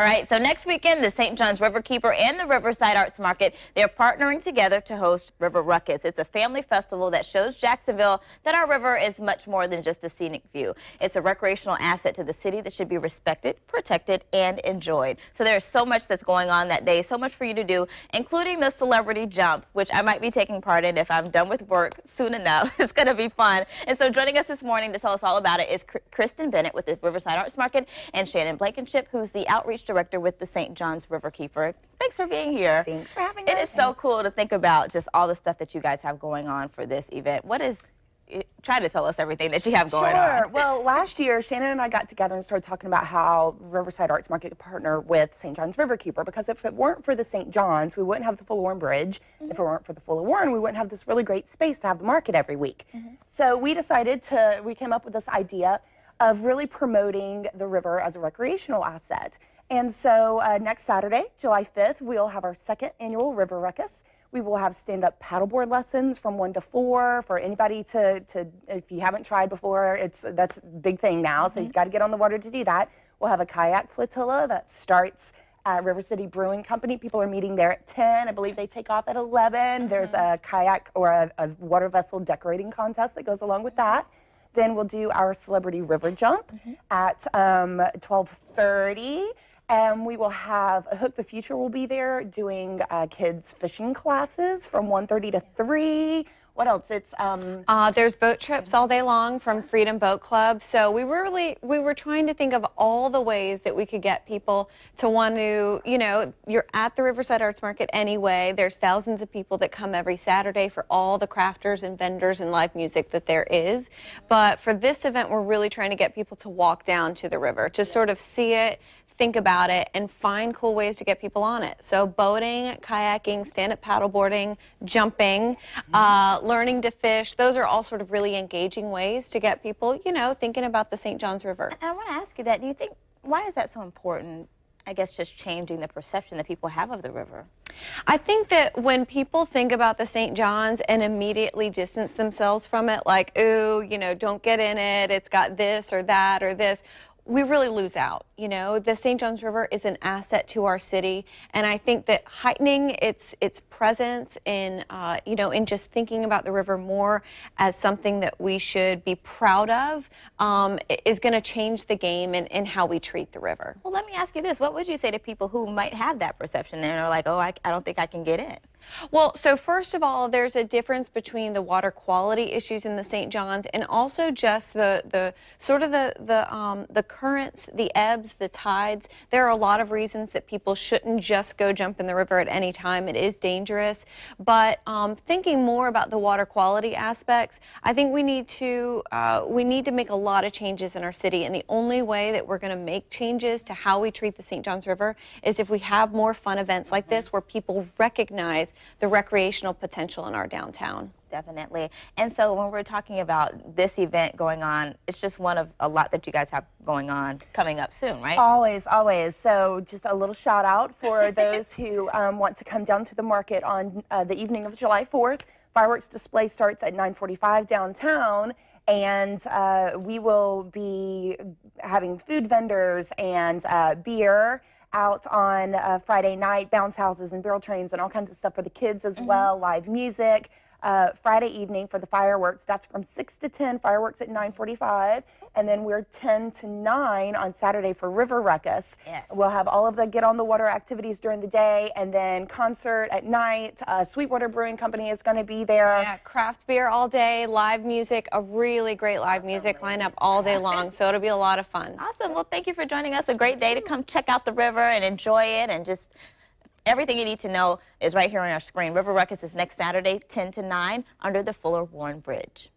All right, so next weekend, the St. John's River Keeper and the Riverside Arts Market, they're partnering together to host River Rucus. It's a family festival that shows Jacksonville that our river is much more than just a scenic view. It's a recreational asset to the city that should be respected, protected, and enjoyed. So there's so much that's going on that day, so much for you to do, including the celebrity jump, which I might be taking part in if I'm done with work soon enough. It's going to be fun. And so joining us this morning to tell us all about it is Kristen Bennett with the Riverside Arts Market and Shannon Blankenship, who's the outreach director with the St. John's River Keeper. Thanks for being here. Thanks for having us. It is so cool to think about just all the stuff that you guys have going on for this event. Try to tell us everything that you have going on. Sure. Well, last year, Shannon and I got together and started talking about how Riverside Arts Market could partner with St. John's River Keeper, because if it weren't for the St. John's, we wouldn't have the Fuller Warren Bridge. If it weren't for the Fuller Warren, we wouldn't have this really great space to have the market every week. So we came up with this idea of really promoting the river as a recreational asset. And so next Saturday, July 5th, we'll have our second annual River Ruckus. We will have stand-up paddleboard lessons from 1 to 4 for anybody to if you haven't tried before, that's a big thing now, so you've got to get on the water to do that. We'll have a kayak flotilla that starts at River City Brewing Company. People are meeting there at 10. I believe they take off at 11. There's a kayak or a water vessel decorating contest that goes along with that. Then we'll do our celebrity river jump at 12:30. And we will have Hook the Future will be there doing kids fishing classes from 1:30 to 3. What else? There's boat trips all day long from Freedom Boat Club. So we were trying to think of all the ways that we could get people to want to, you're at the Riverside Arts Market anyway. There's thousands of people that come every Saturday for all the crafters and vendors and live music that there is. But for this event, we're really trying to get people to walk down to the river, to sort of see it, think about it, and find cool ways to get people on it. So boating, kayaking, stand-up paddleboarding, jumping, learning to fish, those are all sort of really engaging ways to get people, thinking about the St. John's River. And I want to ask you that, do you think, why is that so important? I guess just changing the perception that people have of the river. I think that when people think about the St. John's and immediately distance themselves from it, like, ooh, don't get in it, it's got this or that or this, we really lose out. The St. John's River is an asset to our city, and I think that heightening its presence in in just thinking about the river more as something that we should be proud of is going to change the game in how we treat the river. Well, let me ask you this. What would you say to people who might have that perception and are like, oh, I don't think I can get in? Well, so first of all, there's a difference between the water quality issues in the St. John's and also just the currents, the ebbs, the tides. There are a lot of reasons that people shouldn't just go jump in the river at any time. It is dangerous. But thinking more about the water quality aspects, I think we need to make a lot of changes in our city. And the only way that we're going to make changes to how we treat the St. John's River is if we have more fun events like this where people recognize the recreational potential in our downtown. Definitely. And so when we're talking about this event going on, it's just one of a lot that you guys have going on coming up soon, right? Always, always. So just a little shout out for those who want to come down to the market on the evening of July 4th. Fireworks display starts at 9:45 downtown. And we will be having food vendors and beer out on Friday night, bounce houses and barrel trains and all kinds of stuff for the kids as well, live music. Friday evening for the fireworks, that's from 6 to 10, fireworks at 9:45, and then we're 10 to 9 on Saturday for River Ruckus. Yes. We'll have all of the get on the water activities during the day, and then concert at night. Sweetwater Brewing Company is going to be there. Yeah, craft beer all day, live music, a really great live music lineup all day long, so it'll be a lot of fun. Awesome. Well, thank you for joining us. A great day to come check out the river and enjoy it, and just everything you need to know is right here on our screen. River Ruckus is next Saturday, 10 to 9, under the Fuller Warren Bridge.